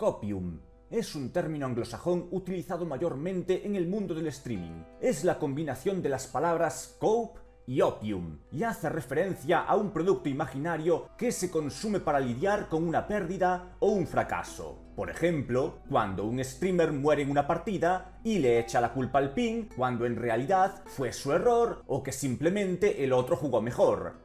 Copium. Es un término anglosajón utilizado mayormente en el mundo del streaming. Es la combinación de las palabras cope y opium, y hace referencia a un producto imaginario que se consume para lidiar con una pérdida o un fracaso. Por ejemplo, cuando un streamer muere en una partida y le echa la culpa al ping, cuando en realidad fue su error o que simplemente el otro jugó mejor.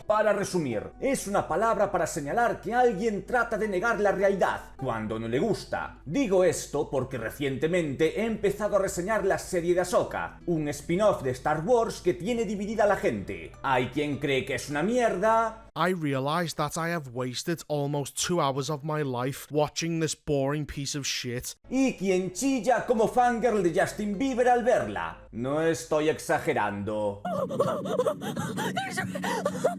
Para resumir, es una palabra para señalar que alguien trata de negar la realidad cuando no le gusta. Digo esto porque recientemente he empezado a reseñar la serie de Ahsoka, un spin-off de Star Wars que tiene dividida a la gente. Hay quien cree que es una mierda. I realized that I have wasted almost 2 hours of my life watching this boring piece of shit. Y quien chilla como fangirl de Justin Bieber al verla. No estoy exagerando.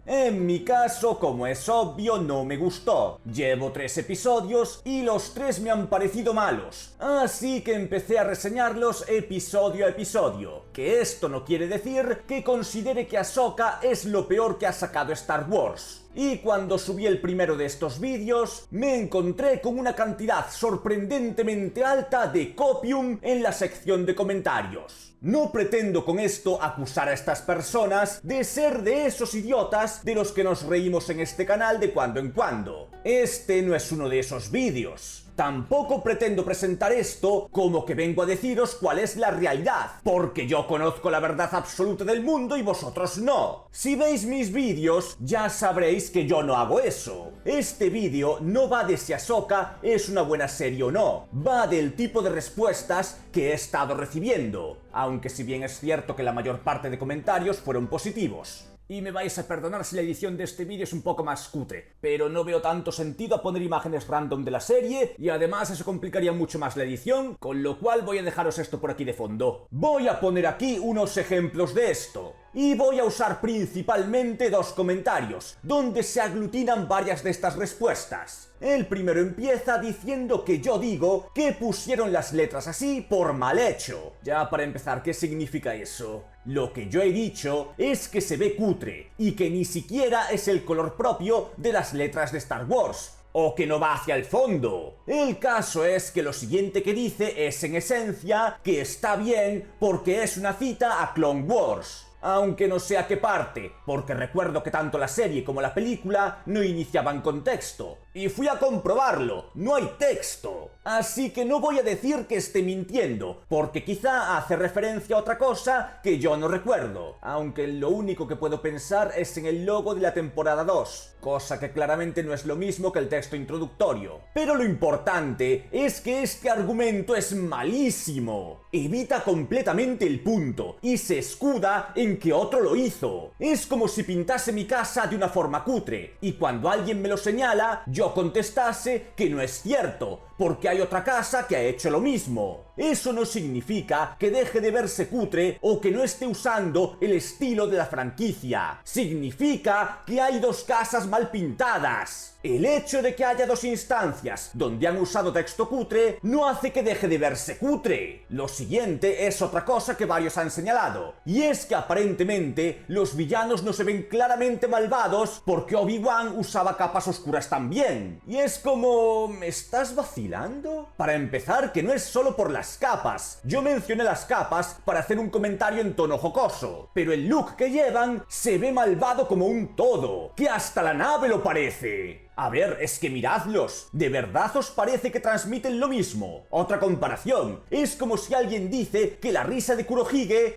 En mi caso, como es obvio, no me gustó. Llevo 3 episodios y los 3 me han parecido malos. Así que empecé a reseñarlos episodio a episodio. Que esto no quiere decir que considere que Ahsoka es lo peor que ha sacado Star Wars. Y cuando subí el primero de estos vídeos, me encontré con una cantidad sorprendentemente alta de copium en la sección de comentarios. No pretendo con esto acusar a estas personas de ser de esos idiotas de los que nos reímos en este canal de cuando en cuando. Este no es uno de esos vídeos. Tampoco pretendo presentar esto como que vengo a deciros cuál es la realidad, porque yo conozco la verdad absoluta del mundo y vosotros no. Si veis mis vídeos, ya sabréis que yo no hago eso. Este vídeo no va de si Ahsoka es una buena serie o no, va del tipo de respuestas que he estado recibiendo, aunque si bien es cierto que la mayor parte de comentarios fueron positivos. Y me vais a perdonar si la edición de este vídeo es un poco más cutre, pero no veo tanto sentido a poner imágenes random de la serie, y además eso complicaría mucho más la edición, con lo cual voy a dejaros esto por aquí de fondo. Voy a poner aquí unos ejemplos de esto. Y voy a usar principalmente 2 comentarios, donde se aglutinan varias de estas respuestas. El primero empieza diciendo que yo digo que pusieron las letras así por mal hecho. Ya para empezar, ¿qué significa eso? Lo que yo he dicho es que se ve cutre, y que ni siquiera es el color propio de las letras de Star Wars. O que no va hacia el fondo. El caso es que lo siguiente que dice es en esencia que está bien porque es una cita a Clone Wars. Aunque no sé a qué parte, porque recuerdo que tanto la serie como la película no iniciaban con texto. Y fui a comprobarlo, no hay texto. Así que no voy a decir que esté mintiendo, porque quizá hace referencia a otra cosa que yo no recuerdo. Aunque lo único que puedo pensar es en el logo de la temporada 2, cosa que claramente no es lo mismo que el texto introductorio. Pero lo importante es que este argumento es malísimo. Evita completamente el punto y se escuda en que otro lo hizo. Es como si pintase mi casa de una forma cutre y cuando alguien me lo señala, yo contestase que no es cierto, porque hay otra casa que ha hecho lo mismo. Eso no significa que deje de verse cutre o que no esté usando el estilo de la franquicia. Significa que hay 2 casas mal pintadas. El hecho de que haya 2 instancias donde han usado texto cutre no hace que deje de verse cutre. Lo siguiente es otra cosa que varios han señalado, y es que aparentemente los villanos no se ven claramente malvados porque Obi-Wan usaba capas oscuras también. Y es como... ¿me estás vacilando? Para empezar, que no es solo por las capas. Yo mencioné las capas para hacer un comentario en tono jocoso, pero el look que llevan se ve malvado como un todo, que hasta la nave lo parece. A ver, es que miradlos, ¿de verdad os parece que transmiten lo mismo? Otra comparación, es como si alguien dice que la risa de Kurohige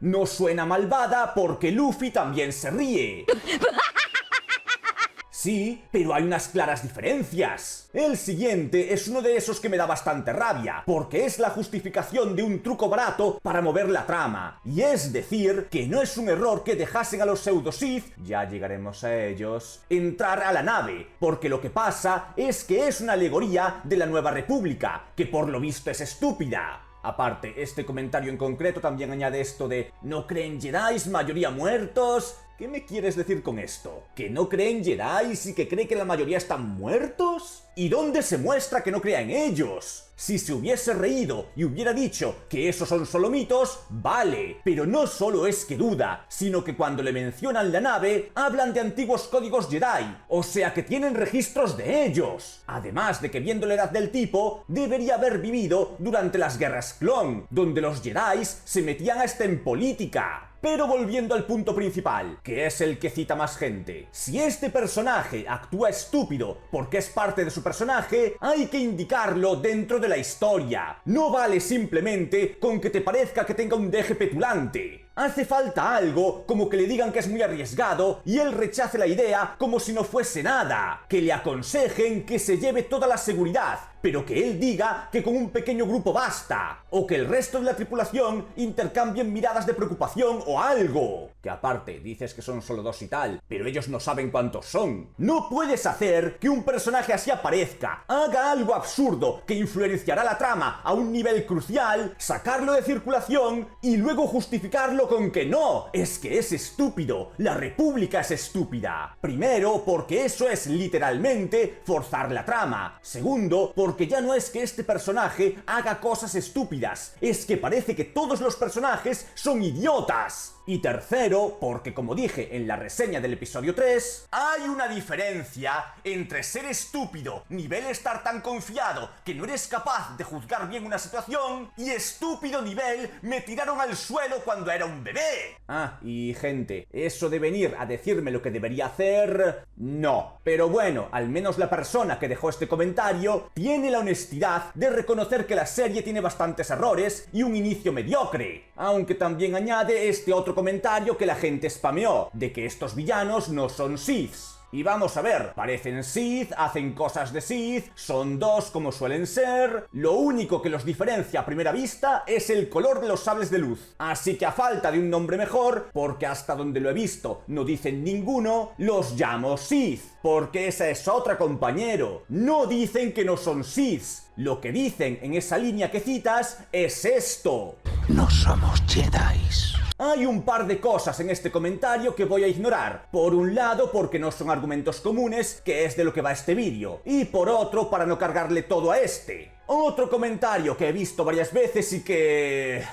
no suena malvada porque Luffy también se ríe. Sí, pero hay unas claras diferencias. El siguiente es uno de esos que me da bastante rabia, porque es la justificación de un truco barato para mover la trama. Y es decir, que no es un error que dejasen a los pseudo-Sith, ya llegaremos a ellos, entrar a la nave, porque lo que pasa es que es una alegoría de la Nueva República, que por lo visto es estúpida. Aparte, este comentario en concreto también añade esto de ¿no creen Jedis, mayoría muertos? ¿Qué me quieres decir con esto? ¿Que no cree en Jedi y que cree que la mayoría están muertos? ¿Y dónde se muestra que no crea en ellos? Si se hubiese reído y hubiera dicho que esos son solo mitos, vale, pero no solo es que duda, sino que cuando le mencionan la nave, hablan de antiguos códigos Jedi, o sea que tienen registros de ellos. Además de que viendo la edad del tipo, debería haber vivido durante las guerras clon, donde los Jedi se metían hasta en política. Pero volviendo al punto principal, que es el que cita más gente, si este personaje actúa estúpido porque es parte de su personaje, hay que indicarlo dentro de la historia. No vale simplemente con que te parezca que tenga un deje petulante. Hace falta algo como que le digan que es muy arriesgado y él rechace la idea como si no fuese nada, que le aconsejen que se lleve toda la seguridad, pero que él diga que con un pequeño grupo basta, o que el resto de la tripulación intercambien miradas de preocupación o algo. Que aparte, dices que son solo 2 y tal, pero ellos no saben cuántos son. No puedes hacer que un personaje así aparezca, haga algo absurdo que influenciará la trama a un nivel crucial, sacarlo de circulación y luego justificarlo con que no, es que es estúpido, la República es estúpida. Primero, porque eso es literalmente forzar la trama. Segundo, porque ya no es que este personaje haga cosas estúpidas, es que parece que todos los personajes son idiotas. Y tercero, porque como dije en la reseña del episodio 3, hay una diferencia entre ser estúpido, nivel estar tan confiado que no eres capaz de juzgar bien una situación, y estúpido nivel me tiraron al suelo cuando era un bebé. Ah, y gente, eso de venir a decirme lo que debería hacer, no. Pero bueno, al menos la persona que dejó este comentario tiene la honestidad de reconocer que la serie tiene bastantes errores y un inicio mediocre. Aunque también añade este otro comentario que la gente spameó, de que estos villanos no son Siths. Y vamos a ver, parecen Sith, hacen cosas de Sith, son 2 como suelen ser, lo único que los diferencia a primera vista es el color de los sables de luz. Así que a falta de un nombre mejor, porque hasta donde lo he visto no dicen ninguno, los llamo Sith, porque esa es otra, compañero, no dicen que no son Siths. Lo que dicen en esa línea que citas es esto: no somos Jedis. Hay un par de cosas en este comentario que voy a ignorar. Por un lado, porque no son argumentos comunes, que es de lo que va este vídeo. Y por otro, para no cargarle todo a este. Otro comentario que he visto varias veces y que...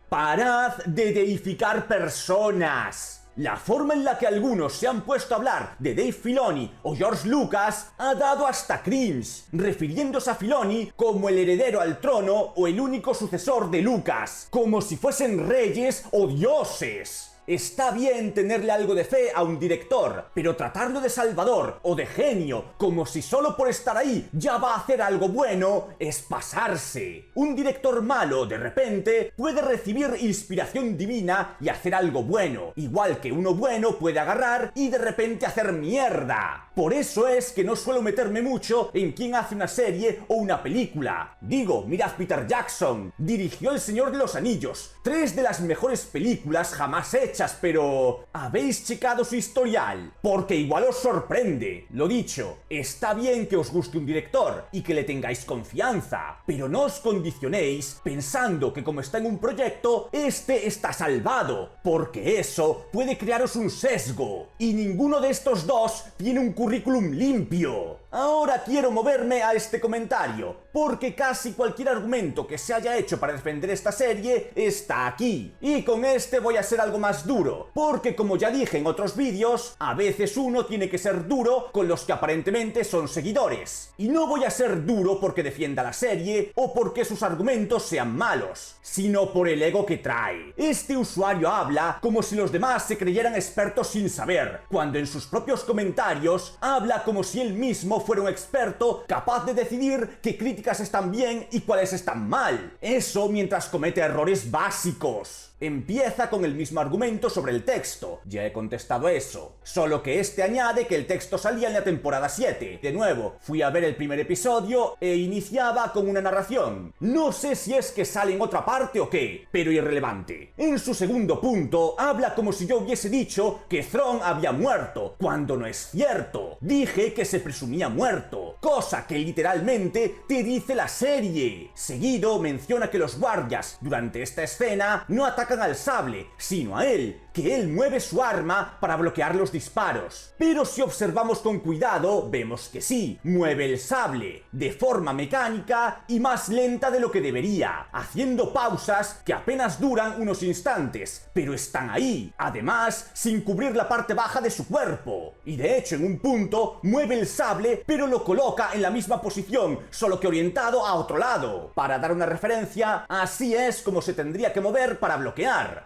¡Parad de deificar personas! La forma en la que algunos se han puesto a hablar de Dave Filoni o George Lucas ha dado hasta cringe, refiriéndose a Filoni como el heredero al trono o el único sucesor de Lucas, como si fuesen reyes o dioses. Está bien tenerle algo de fe a un director, pero tratarlo de salvador o de genio, como si solo por estar ahí ya va a hacer algo bueno, es pasarse. Un director malo, de repente, puede recibir inspiración divina y hacer algo bueno, igual que uno bueno puede agarrar y de repente hacer mierda. Por eso es que no suelo meterme mucho en quién hace una serie o una película. Digo, mirad Peter Jackson, dirigió El Señor de los Anillos, 3 de las mejores películas jamás hechas, pero ¿habéis checado su historial? Porque igual os sorprende. Lo dicho, está bien que os guste un director y que le tengáis confianza, pero no os condicionéis pensando que como está en un proyecto, este está salvado, porque eso puede crearos un sesgo, y ninguno de estos dos tiene un currículum limpio. Ahora quiero moverme a este comentario, porque casi cualquier argumento que se haya hecho para defender esta serie está aquí. Y con este voy a ser algo más duro, porque como ya dije en otros vídeos, a veces uno tiene que ser duro con los que aparentemente son seguidores. Y no voy a ser duro porque defienda la serie o porque sus argumentos sean malos, sino por el ego que trae. Este usuario habla como si los demás se creyeran expertos sin saber, cuando en sus propios comentarios habla como si él mismo fuera un experto capaz de decidir qué críticas están bien y cuáles están mal. Eso mientras comete errores básicos. Empieza con el mismo argumento sobre el texto. Ya he contestado eso. Solo que este añade que el texto salía en la temporada 7. De nuevo, fui a ver el primer episodio e iniciaba con una narración. No sé si es que sale en otra parte o qué, pero irrelevante. En su segundo punto, habla como si yo hubiese dicho que Thrawn había muerto, cuando no es cierto. Dije que se presumía muerto. cosa que literalmente te dice la serie. Seguido menciona que los guardias durante esta escena no atacan al sable, sino a él, que él mueve su arma para bloquear los disparos. Pero si observamos con cuidado, vemos que sí, mueve el sable, de forma mecánica y más lenta de lo que debería, haciendo pausas que apenas duran unos instantes, pero están ahí, además sin cubrir la parte baja de su cuerpo. Y de hecho en un punto mueve el sable pero lo coloca en la misma posición, solo que orientado a otro lado. Para dar una referencia, así es como se tendría que mover para bloquear.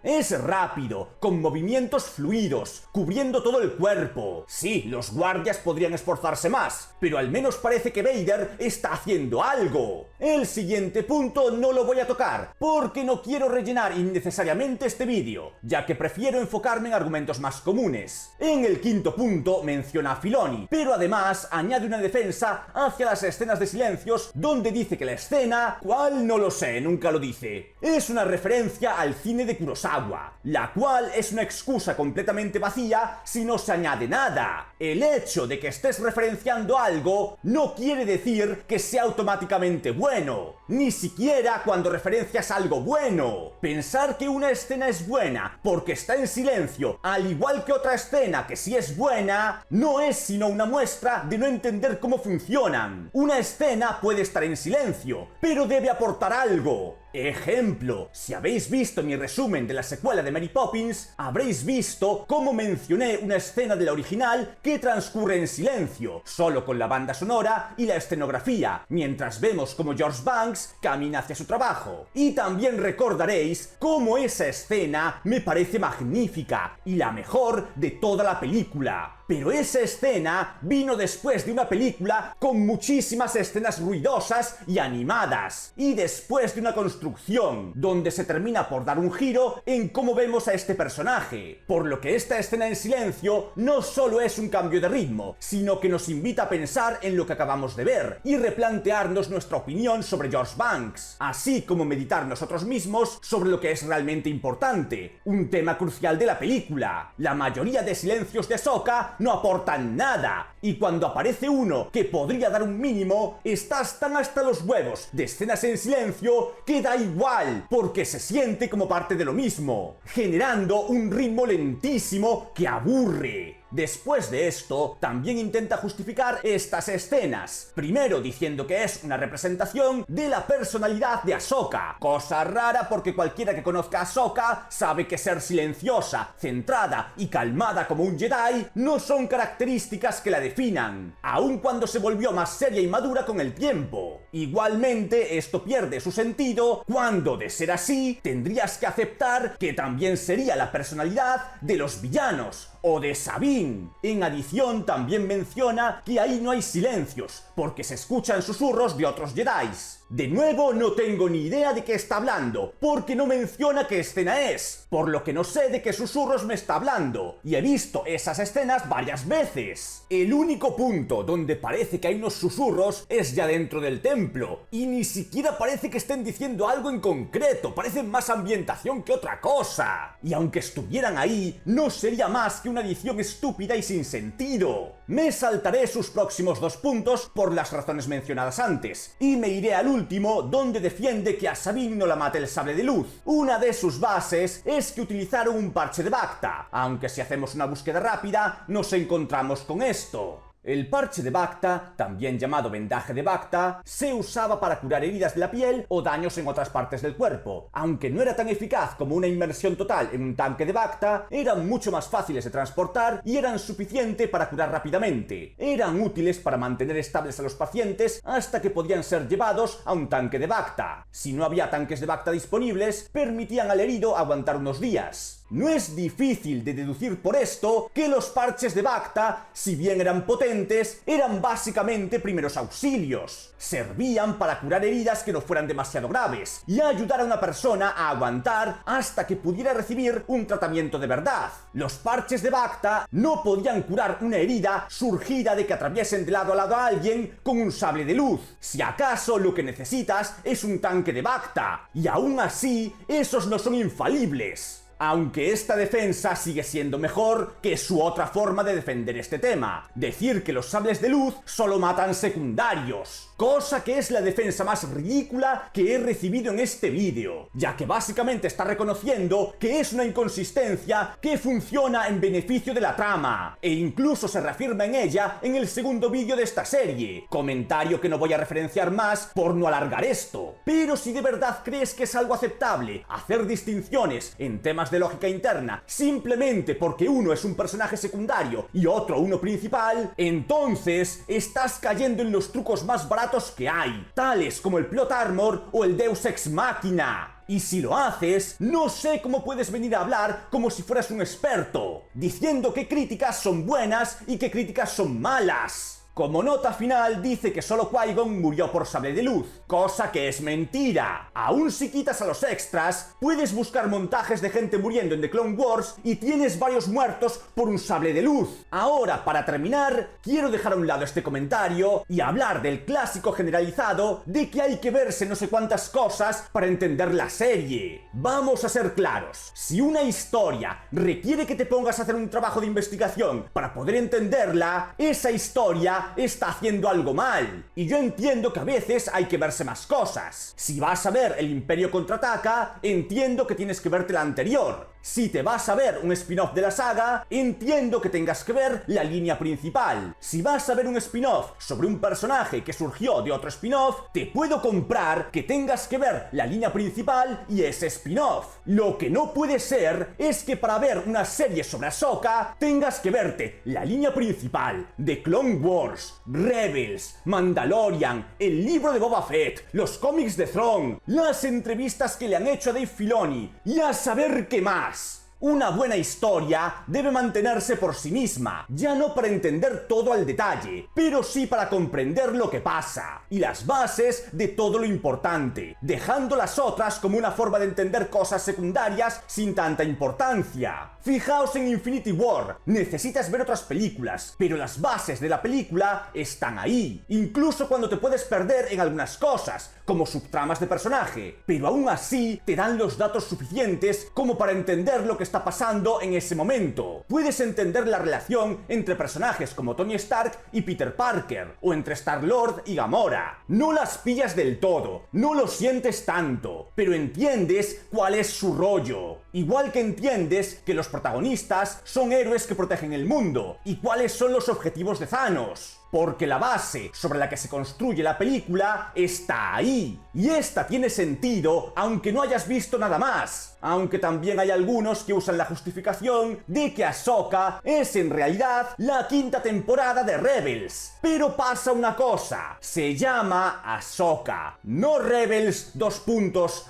Es rápido, con movimientos fluidos, cubriendo todo el cuerpo. Sí, los guardias podrían esforzarse más, pero al menos parece que Vader está haciendo algo. El siguiente punto no lo voy a tocar, porque no quiero rellenar innecesariamente este vídeo, ya que prefiero enfocarme en argumentos más comunes. En el quinto punto menciona a Filoni, pero además añade una defensa hacia las escenas de silencios, donde dice que la escena, ¿cuál? No lo sé, nunca lo dice. Es una referencia al cine de Kurosawa, la cual es una excusa completamente vacía si no se añade nada. El hecho de que estés referenciando algo no quiere decir que sea automáticamente bueno, ni siquiera cuando referencias algo bueno. Pensar que una escena es buena porque está en silencio, al igual que otra escena que sí es buena, no es sino una muestra de no entender cómo funcionan. Una escena puede estar en silencio, pero debe aportar algo. Ejemplo, si habéis visto mi resumen de la secuela de Mary Poppins, habréis visto cómo mencioné una escena de la original que transcurre en silencio, solo con la banda sonora y la escenografía, mientras vemos cómo George Banks camina hacia su trabajo. Y también recordaréis cómo esa escena me parece magnífica y la mejor de toda la película. Pero esa escena vino después de una película con muchísimas escenas ruidosas y animadas, y después de una construcción donde se termina por dar un giro en cómo vemos a este personaje, por lo que esta escena en silencio no solo es un cambio de ritmo, sino que nos invita a pensar en lo que acabamos de ver y replantearnos nuestra opinión sobre George Banks, así como meditar nosotros mismos sobre lo que es realmente importante, un tema crucial de la película. La mayoría de silencios de Ahsoka no aportan nada, y cuando aparece uno que podría dar un mínimo, estás tan hasta los huevos de escenas en silencio que da igual, porque se siente como parte de lo mismo, generando un ritmo lentísimo que aburre. Después de esto, también intenta justificar estas escenas, primero diciendo que es una representación de la personalidad de Ahsoka, cosa rara porque cualquiera que conozca a Ahsoka sabe que ser silenciosa, centrada y calmada como un Jedi no son características que la definan, aun cuando se volvió más seria y madura con el tiempo. Igualmente, esto pierde su sentido cuando, de ser así, tendrías que aceptar que también sería la personalidad de los villanos, o de Sabine. En adición, también menciona que ahí no hay silencios, porque se escuchan susurros de otros Jedis. De nuevo, no tengo ni idea de qué está hablando, porque no menciona qué escena es, por lo que no sé de qué susurros me está hablando, y he visto esas escenas varias veces. El único punto donde parece que hay unos susurros es ya dentro del templo, y ni siquiera parece que estén diciendo algo en concreto, parecen más ambientación que otra cosa. Y aunque estuvieran ahí, no sería más que una edición estúpida y sin sentido. Me saltaré sus próximos dos puntos por las razones mencionadas antes, y me iré al último, donde defiende que a Sabine no la mate el sable de luz. Una de sus bases es que utilizaron un parche de Bacta, aunque si hacemos una búsqueda rápida nos encontramos con esto. El parche de Bacta, también llamado vendaje de Bacta, se usaba para curar heridas de la piel o daños en otras partes del cuerpo. Aunque no era tan eficaz como una inmersión total en un tanque de Bacta, eran mucho más fáciles de transportar y eran suficiente para curar rápidamente. Eran útiles para mantener estables a los pacientes hasta que podían ser llevados a un tanque de Bacta. Si no había tanques de Bacta disponibles, permitían al herido aguantar unos días. No es difícil de deducir por esto que los parches de Bacta, si bien eran potentes, eran básicamente primeros auxilios. Servían para curar heridas que no fueran demasiado graves y ayudar a una persona a aguantar hasta que pudiera recibir un tratamiento de verdad. Los parches de Bacta no podían curar una herida surgida de que atraviesen de lado a lado a alguien con un sable de luz. Si acaso lo que necesitas es un tanque de Bacta, y aún así, esos no son infalibles. Aunque esta defensa sigue siendo mejor que su otra forma de defender este tema, decir que los sables de luz solo matan secundarios, cosa que es la defensa más ridícula que he recibido en este vídeo, ya que básicamente está reconociendo que es una inconsistencia que funciona en beneficio de la trama, e incluso se reafirma en ella en el segundo vídeo de esta serie, comentario que no voy a referenciar más por no alargar esto. Pero si de verdad crees que es algo aceptable hacer distinciones en temas de lógica interna simplemente porque uno es un personaje secundario y otro uno principal, entonces estás cayendo en los trucos más baratos que hay, tales como el Plot Armor o el Deus Ex Machina. Y si lo haces, no sé cómo puedes venir a hablar como si fueras un experto, diciendo qué críticas son buenas y qué críticas son malas. Como nota final dice que solo Qui-Gon murió por sable de luz, cosa que es mentira. Aún si quitas a los extras, puedes buscar montajes de gente muriendo en The Clone Wars y tienes varios muertos por un sable de luz. Ahora, para terminar, quiero dejar a un lado este comentario y hablar del clásico generalizado de que hay que verse no sé cuántas cosas para entender la serie. Vamos a ser claros, si una historia requiere que te pongas a hacer un trabajo de investigación para poder entenderla, esa historia está haciendo algo mal. Y yo entiendo que a veces hay que verse más cosas. Si vas a ver El Imperio Contraataca, entiendo que tienes que verte la anterior. Si te vas a ver un spin-off de la saga, entiendo que tengas que ver la línea principal. Si vas a ver un spin-off sobre un personaje que surgió de otro spin-off, te puedo comprar que tengas que ver la línea principal y ese spin-off. Lo que no puede ser es que para ver una serie sobre Ahsoka tengas que verte la línea principal de Clone Wars, Rebels, Mandalorian, el libro de Boba Fett, los cómics de Thrawn, las entrevistas que le han hecho a Dave Filoni y a saber qué más. Una buena historia debe mantenerse por sí misma, ya no para entender todo al detalle, pero sí para comprender lo que pasa, y las bases de todo lo importante, dejando las otras como una forma de entender cosas secundarias sin tanta importancia. Fijaos en Infinity War, necesitas ver otras películas, pero las bases de la película están ahí, incluso cuando te puedes perder en algunas cosas, como subtramas de personaje, pero aún así te dan los datos suficientes como para entender lo que está pasando en ese momento. Puedes entender la relación entre personajes como Tony Stark y Peter Parker, o entre Star-Lord y Gamora. No las pillas del todo, no lo sientes tanto, pero entiendes cuál es su rollo. Igual que entiendes que los protagonistas son héroes que protegen el mundo, y cuáles son los objetivos de Thanos. Porque la base sobre la que se construye la película está ahí. Y esta tiene sentido aunque no hayas visto nada más. Aunque también hay algunos que usan la justificación de que Ahsoka es en realidad la quinta temporada de Rebels. Pero pasa una cosa, se llama Ahsoka, no Rebels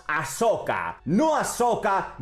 Ahsoka, no Ahsoka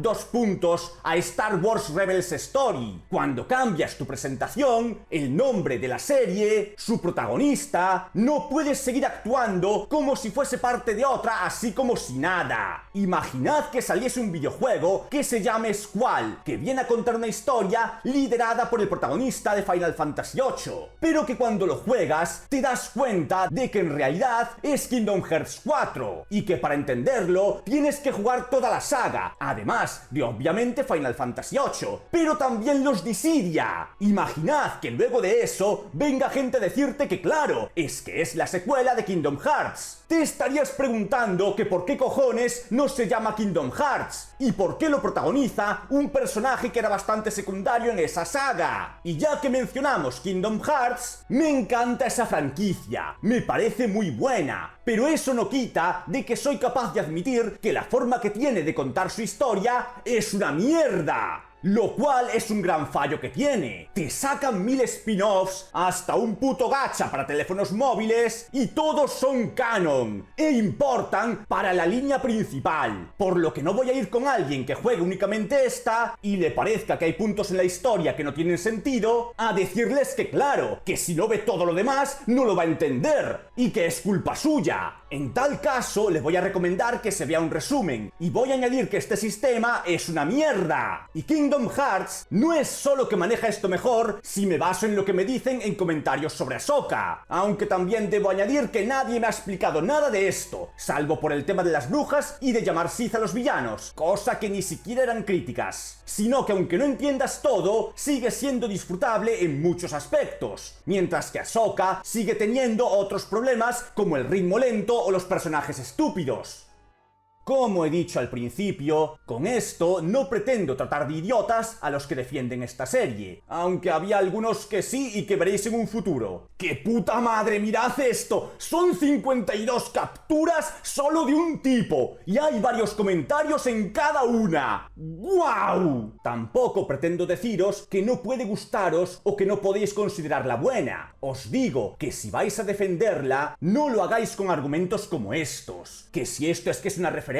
a Star Wars Rebels Story. Cuando cambias tu presentación, el nombre de la serie, su protagonista, no puedes seguir actuando como si fuese parte de otra así como si nada. Imaginad que saliese un videojuego que se llame Squall, que viene a contar una historia liderada por el protagonista de Final Fantasy VIII, pero que cuando lo juegas te das cuenta de que en realidad es Kingdom Hearts 4, y que para entenderlo tienes que jugar toda la saga, además de obviamente Final Fantasy VIII, pero también los Dissidia. Imaginad que luego de eso venga gente a decirte que claro, es que es la secuela de Kingdom Hearts. Te estarías preguntando que por qué cojones no se llama Kingdom Hearts y por qué lo protagoniza un personaje que era bastante secundario en esa saga. Y ya que mencionamos Kingdom Hearts, me encanta esa franquicia, me parece muy buena, pero eso no quita de que soy capaz de admitir que la forma que tiene de contar su historia es una mierda. Lo cual es un gran fallo que tiene. Te sacan 1000 spin-offs, hasta un puto gacha para teléfonos móviles, y todos son canon, e importan para la línea principal. Por lo que no voy a ir con alguien que juegue únicamente esta, y le parezca que hay puntos en la historia que no tienen sentido, a decirles que claro, que si no ve todo lo demás, no lo va a entender, y que es culpa suya. En tal caso, le voy a recomendar que se vea un resumen, y voy a añadir que este sistema es una mierda. Y Kingdom Hearts no es solo que maneja esto mejor si me baso en lo que me dicen en comentarios sobre Ahsoka, aunque también debo añadir que nadie me ha explicado nada de esto, salvo por el tema de las brujas y de llamar Sith a los villanos, cosa que ni siquiera eran críticas, sino que aunque no entiendas todo, sigue siendo disfrutable en muchos aspectos, mientras que Ahsoka sigue teniendo otros problemas como el ritmo lento o los personajes estúpidos. Como he dicho al principio, con esto no pretendo tratar de idiotas a los que defienden esta serie, aunque había algunos que sí y que veréis en un futuro. ¡Qué puta madre, mirad esto! Son 52 capturas solo de un tipo, y hay varios comentarios en cada una. ¡Guau! Tampoco pretendo deciros que no puede gustaros o que no podéis considerarla buena. Os digo que si vais a defenderla, no lo hagáis con argumentos como estos. Que si esto es que es una referencia,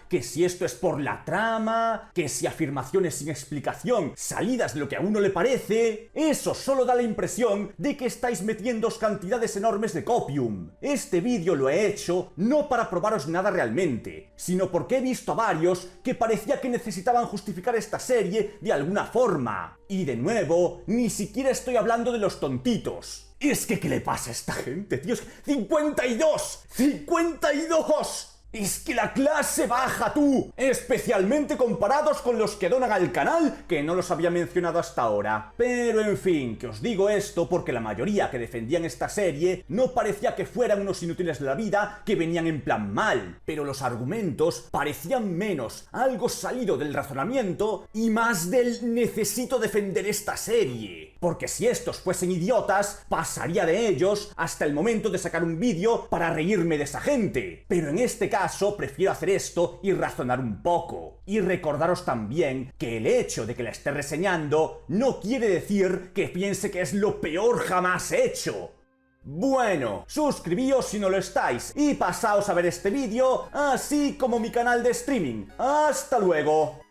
que si esto es por la trama, que si afirmaciones sin explicación, salidas de lo que a uno le parece, eso solo da la impresión de que estáis metiéndoos cantidades enormes de copium. Este vídeo lo he hecho no para probaros nada realmente, sino porque he visto a varios que parecía que necesitaban justificar esta serie de alguna forma. Y de nuevo, ni siquiera estoy hablando de los tontitos. Es que ¿qué le pasa a esta gente, tío? ¡52! ¡52! ¡Es que la clase baja, tú! Especialmente comparados con los que donan al canal, que no los había mencionado hasta ahora. Pero en fin, que os digo esto porque la mayoría que defendían esta serie no parecía que fueran unos inútiles de la vida que venían en plan mal, pero los argumentos parecían menos algo salido del razonamiento y más del necesito defender esta serie. Porque si estos fuesen idiotas, pasaría de ellos hasta el momento de sacar un vídeo para reírme de esa gente. Pero en este caso prefiero hacer esto y razonar un poco. Y recordaros también que el hecho de que la esté reseñando no quiere decir que piense que es lo peor jamás hecho. Bueno, suscribíos si no lo estáis y pasaos a ver este vídeo, así como mi canal de streaming. ¡Hasta luego!